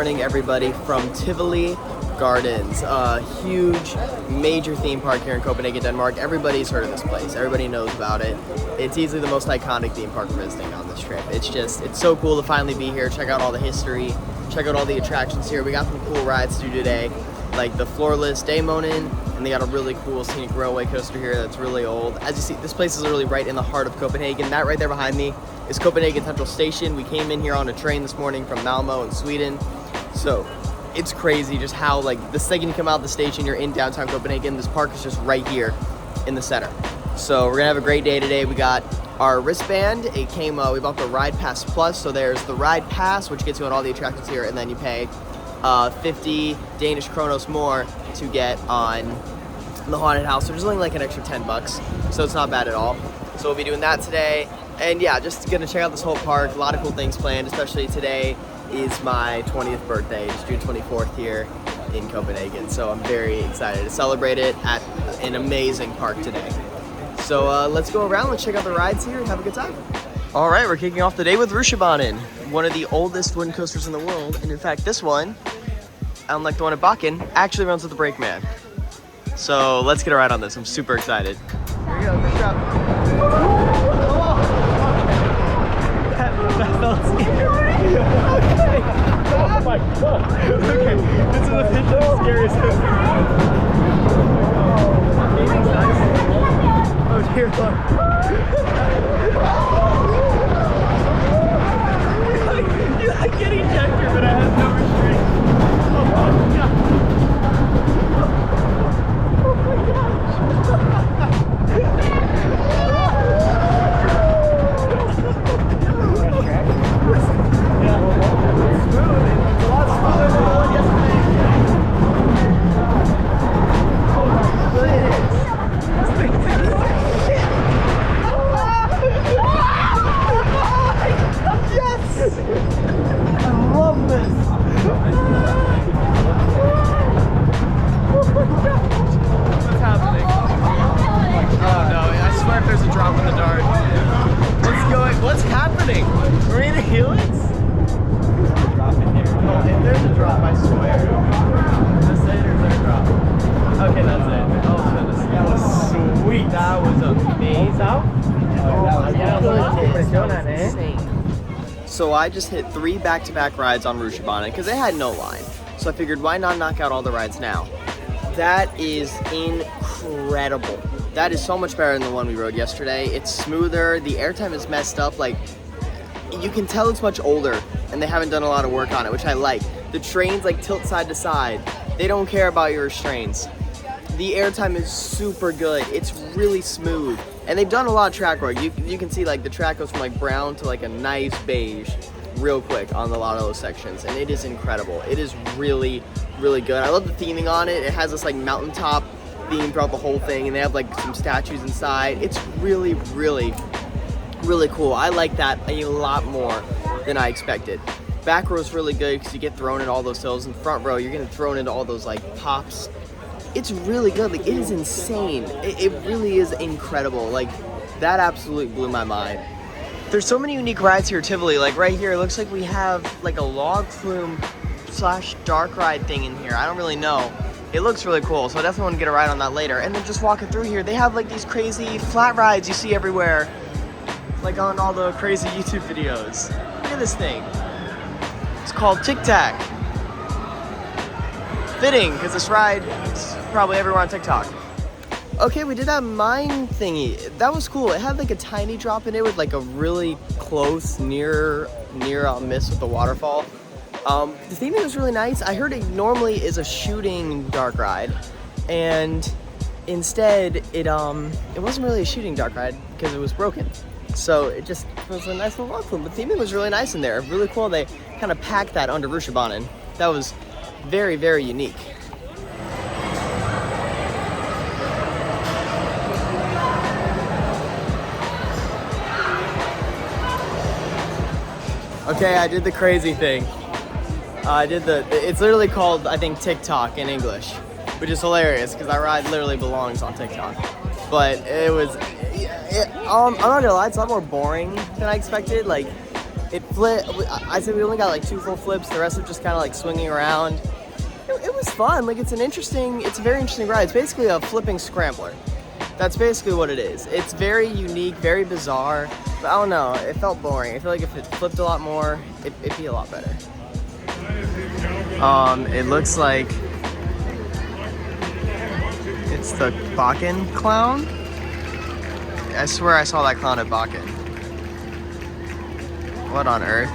morning, everybody, from Tivoli Gardens, a huge, major theme park here in Copenhagen, Denmark. Everybody's heard of this place. Everybody knows about it. It's easily the most iconic theme park we're visiting on this trip. It's so cool to finally be here, check out all the history, check out all the attractions here. We got some cool rides to do today, like the floorless Daimonen, and they got a really cool scenic railway coaster here that's really old. As you see, this place is really right in the heart of Copenhagen. That right there behind me is Copenhagen Central Station. We came in here on a train this morning from Malmo in Sweden. So it's crazy just how, like, the second you come out of the station, you're in downtown Copenhagen. This park is just right here in the center. So we're gonna have a great day today. We got our wristband. It came, we bought the Ride Pass Plus. So there's the Ride Pass, which gets you on all the attractions here, and then you pay 50 Danish kronos more to get on the haunted house, which is only like an extra 10 bucks. So it's not bad at all. So we'll be doing that today. And yeah, just gonna check out this whole park. A lot of cool things planned, especially today is my 20th birthday. It's June 24th here in Copenhagen. So I'm very excited to celebrate it at an amazing park today. So let's go around, let's check out the rides here and have a good time. All right, we're kicking off the day with Rushabanen, one of the oldest wooden coasters in the world. And in fact, this one, unlike the one at Bakken, actually runs with the brake man. So let's get a ride on this. I'm super excited. Here we go, first drop. That felt scary. Okay. Oh my god. Okay, this is officially the scariest coaster. Amazing's nice. Oh dear Lord. You like get ejected, but I have no restraint. Oh my god. Oh my gosh. What's happening? We're in a helix? There's a drop in here. Oh, if there's a drop, I swear. Is this it or is there a drop? Okay, that's it. Oh, goodness. That was sweet. That was amazing. That was insane. So I just hit 3 back-to-back rides on Rushabanen because they had no line. So I figured, why not knock out all the rides now? That is incredible. That is so much better than the one we rode yesterday. It's smoother, the airtime is messed up, like, you can tell it's much older and they haven't done a lot of work on it, which I like. The trains like tilt side to side. They don't care about your restraints. The airtime is super good. It's really smooth. And they've done a lot of track work. You can see like the track goes from like brown to like a nice beige real quick on a lot of those sections. And it is incredible. It is really, really good. I love the theming on it. It has this like mountaintop theme throughout the whole thing, and they have like some statues inside. It's really, really, really cool. I like that a lot more than I expected. Back row is really good because you get thrown in all those hills. In front row, you're getting thrown into all those like pops. It's really good. Like, it is insane. It really is incredible. Like, that absolutely blew my mind. There's so many unique rides here at Tivoli. Like right here, it looks like we have like a log flume / dark ride thing in here. I don't really know. It looks really cool, so I definitely want to get a ride on that later. And then just walking through here, they have like these crazy flat rides you see everywhere, like on all the crazy YouTube videos. Look at this thing. It's called Tic Tac. Fitting, because this ride is probably everywhere on TikTok. Okay, we did that mine thingy. That was cool. It had like a tiny drop in it with like a really close, near miss with the waterfall. The theming was really nice. I heard it normally is a shooting dark ride, and instead it wasn't really a shooting dark ride because it was broken. So it just was a nice little log flume. The theming was really nice in there. Really cool. They kind of packed that under Rushabanen. That was very, very unique. Okay, I did the crazy thing. It's literally called, I think, Tic Tac in English, which is hilarious because that ride literally belongs on TikTok. But it was, I'm not gonna lie, it's a lot more boring than I expected. Like, It flipped. I said we only got like 2 full flips. The rest of just kind of like swinging around. It was fun. Like it's a very interesting ride. It's basically a flipping scrambler. That's basically what it is. It's very unique, very bizarre. But I don't know. It felt boring. I feel like if it flipped a lot more, it'd be a lot better. It looks like it's the Bakken clown. I swear I saw that clown at Bakken. What on earth?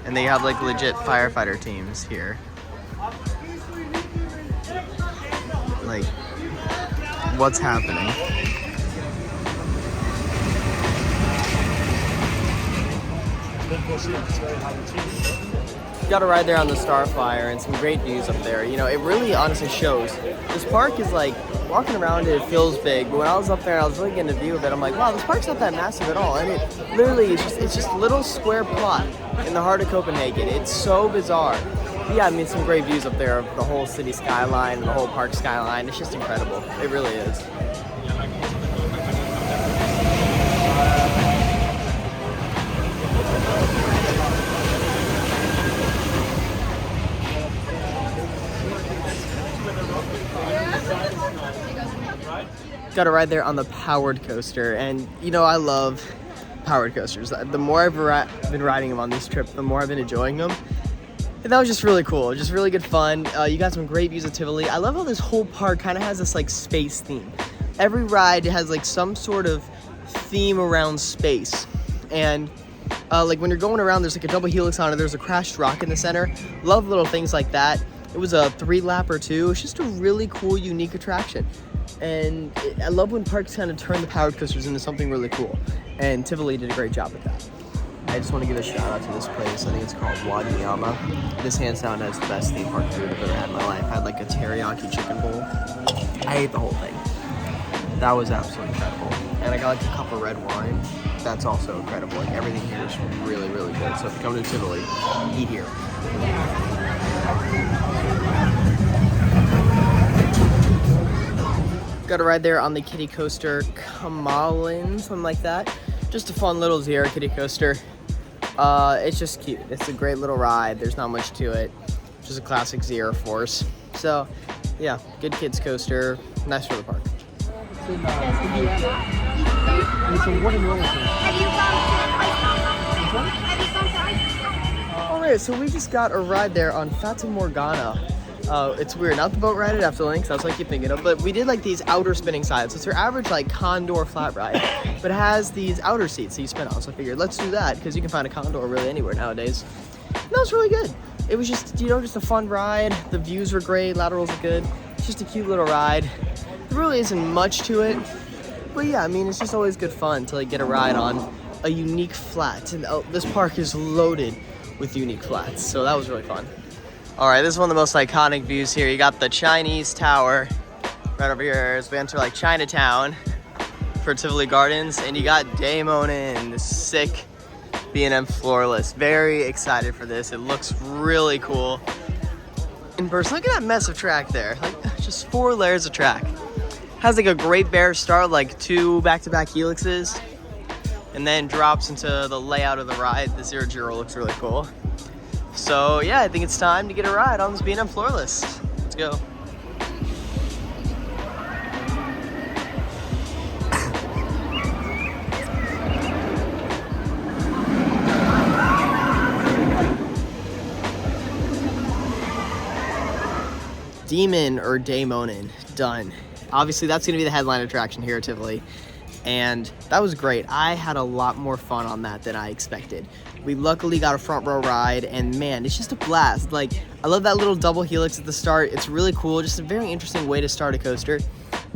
And they have like legit firefighter teams here. Like, what's happening? Got a ride there on the Starflyer and some great views up there. You know, it really honestly shows. This park is like, walking around it feels big, but when I was up there, I was really getting a view of it. I'm like, wow, this park's not that massive at all. And it literally is it's just a little square plot in the heart of Copenhagen. It's so bizarre. But yeah, I mean, some great views up there of the whole city skyline and the whole park skyline. It's just incredible. It really is. Got a ride there on the powered coaster, and you know I love powered coasters. The more I've been riding them on this trip, the more I've been enjoying them. And that was just really cool, just really good fun. You got some great views of Tivoli. I love how this whole park kind of has this like space theme. Every ride has like some sort of theme around space, and like when you're going around, there's like a double helix on it. There's a crashed rock in the center. Love little things like that. It was a 3-lapper too. It's just a really cool, unique attraction. And I love when parks kind of turn the powered coasters into something really cool. And Tivoli did a great job with that. I just want to give a shout out to this place. I think it's called Wadiyama. This hands down is the best theme park food I've ever had in my life. I had like a teriyaki chicken bowl. I ate the whole thing. That was absolutely incredible. And I got like a cup of red wine. That's also incredible. Like everything here is really, really good. So if you come to Tivoli, eat here. Got a ride there on the kiddie coaster, Kamalin, something like that. Just a fun little Zero kiddie coaster. It's just cute. It's a great little ride. There's not much to it. Just a classic Zero Force. So, yeah, good kids coaster. Nice for the park. Alright, so we just got a ride there on Fata Morgana. It's weird, not the boat ride at Efteling, so that's what I keep thinking of, but we did like these outer spinning sides. So it's your average like condor flat ride, but it has these outer seats that you spin on. So I figured let's do that because you can find a condor really anywhere nowadays. And that was really good. It was just, you know, just a fun ride. The views were great, laterals are good. It's just a cute little ride. There really isn't much to it, but yeah, I mean, it's just always good fun to like get a ride on a unique flat. And this park is loaded with unique flats, so that was really fun. All right, this is one of the most iconic views here. You got the Chinese Tower right over here as we enter like Chinatown for Tivoli Gardens, and you got Daemonen, this sick B&M floorless. Very excited for this. It looks really cool in person. Look at that mess of track there. Like just 4 layers of track. Has like a Great Bear start, like 2 back-to-back helixes, and then drops into the layout of the ride. The Zero Giro looks really cool. So yeah, I think it's time to get a ride on this B&M floorless. Let's go. Demon or Daemonen, done. Obviously that's gonna be the headline attraction here at Tivoli. And that was great. I had a lot more fun on that than I expected. We luckily got a front row ride, and man, it's just a blast. Like, I love that little double helix at the start. It's really cool, just a very interesting way to start a coaster.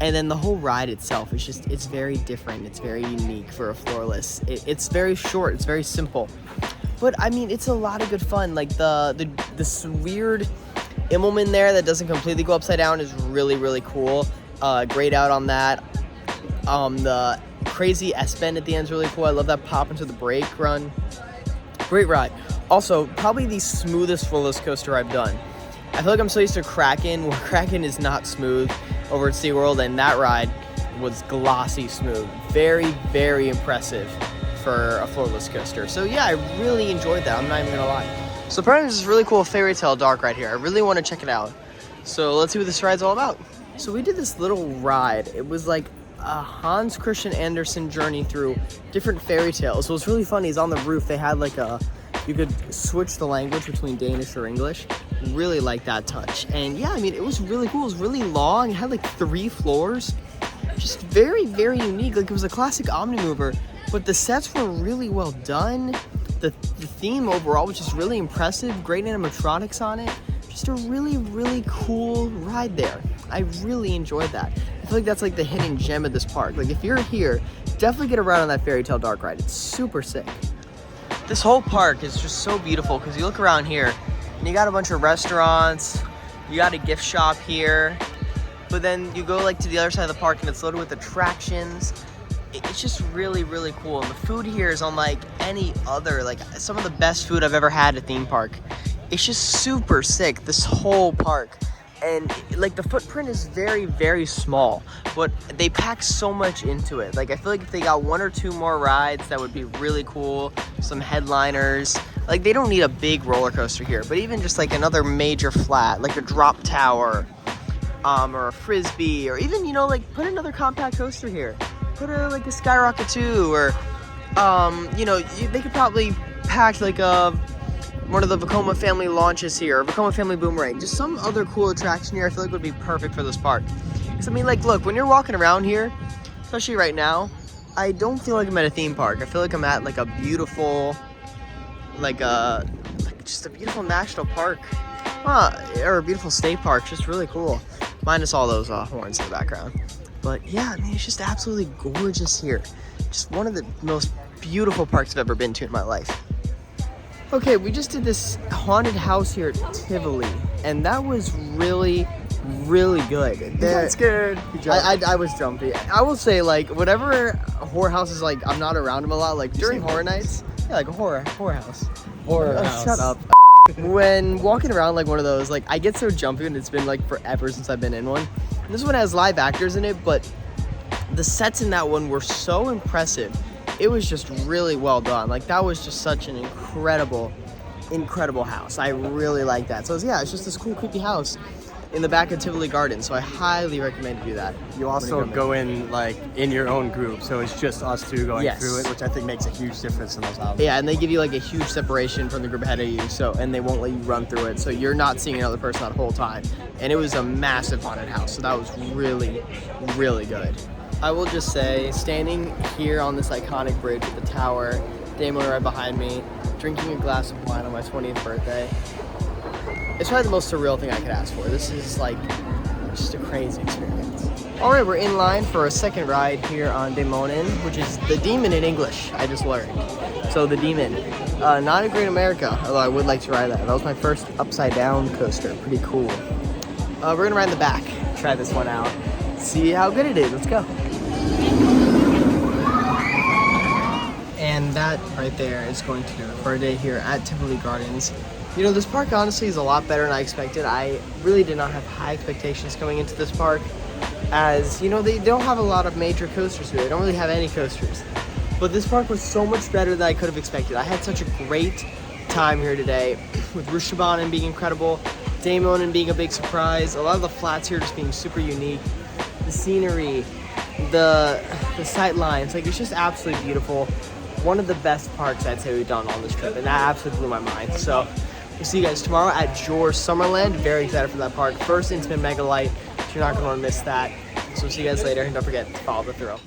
And then the whole ride itself is just, it's very different. It's very unique for a floorless. It's very short, it's very simple. But I mean, it's a lot of good fun. Like this weird Immelman there that doesn't completely go upside down is really, really cool. Great out on that. The crazy S-bend at the end is really cool. I love that pop into the brake run. Great ride. Also, probably the smoothest floorless coaster I've done. I feel like I'm so used to Kraken, where Kraken is not smooth over at SeaWorld, and that ride was glossy smooth. Very, very impressive for a floorless coaster. So yeah, I really enjoyed that. I'm not even gonna lie. So apparently there's this really cool fairy tale dark right here. I really want to check it out. So let's see what this ride's all about. So we did this little ride. It was like a Hans Christian Andersen journey through different fairy tales. So what's really funny is on the roof they had like you could switch the language between Danish or English. Really like that touch. And yeah, I mean, it was really cool. It was really long. It had like 3 floors. Just very, very unique. Like it was a classic Omnimover, but the sets were really well done. The theme overall was just really impressive. Great animatronics on it. Just a really, really cool ride there. I really enjoyed that. I feel like that's like the hidden gem of this park. Like if you're here, definitely get a ride on that Fairy Tale Dark ride. It's super sick. This whole park is just so beautiful because you look around here and you got a bunch of restaurants, you got a gift shop here, but then you go like to the other side of the park and it's loaded with attractions. It's just really, really cool. And the food here is unlike any other, like some of the best food I've ever had at a theme park. It's just super sick, this whole park. And like the footprint is very, very small, but they pack so much into it. Like I feel like if they got 1 or 2 more rides, that would be really cool. Some headliners. Like they don't need a big roller coaster here, but even just like another major flat, like a drop tower, or a frisbee, or even, you know, like put another compact coaster here. Put like a Skyrocket 2, or you know, they could probably pack like one of the Vekoma family launches here, or Vekoma family boomerang. Just some other cool attraction here I feel like would be perfect for this park. Because I mean, like, look, when you're walking around here, especially right now, I don't feel like I'm at a theme park. I feel like I'm at like a beautiful, just a beautiful national park, or a beautiful state park. Just really cool, minus all those horns in the background. But yeah, I mean, it's just absolutely gorgeous here. Just one of the most beautiful parks I've ever been to in my life. Okay, we just did this haunted house here at Tivoli, and that was really, really good. You got scared. I was jumpy. I will say, like, whatever horror houses, like, I'm not around them a lot, like, during horror nights, yeah, like a horror house. Horror house. Shut up. When walking around, like, one of those, like, I get so jumpy, and it's been, like, forever since I've been in one. And this one has live actors in it, but the sets in that one were so impressive. It was just really well done. Like that was just such an incredible house. I really like that. So yeah, it's just this cool creepy house in the back of Tivoli Gardens. So I highly recommend you do that. You also go in like in your own group, so it's just us two going through it, which I think makes a huge difference in those houses. Yeah, and they give you like a huge separation from the group ahead of you, so and they won't let you run through it, so you're not seeing another person that whole time. And it was a massive haunted house, so that was really, really good. I will just say, standing here on this iconic bridge with the tower, Damon right behind me, drinking a glass of wine on my 20th birthday, it's probably the most surreal thing I could ask for. This is like just a crazy experience. All right, we're in line for a second ride here on Demonen, which is the Demon in English, I just learned. So the Demon, not a Great America, although I would like to ride that. That was my first upside down coaster, pretty cool. We're gonna ride in the back, try this one out, see how good it is, let's go. And that right there is going to do it for a day here at Tivoli Gardens. You know, this park honestly is a lot better than I expected. I really did not have high expectations going into this park, as, you know, they don't have a lot of major coasters here. They don't really have any coasters. But this park was so much better than I could have expected. I had such a great time here today, with Rushabanen being incredible, Damonen being a big surprise, a lot of the flats here just being super unique, the scenery, the sight lines, like it's just absolutely beautiful. One of the best parks I'd say we've done on this trip, and that absolutely blew my mind. So we'll see you guys tomorrow at Jor Summerland. Very excited for that park. First Intimate Mega Light, so you're not going to want to miss that. So we'll see you guys later, and don't forget to follow the thrill.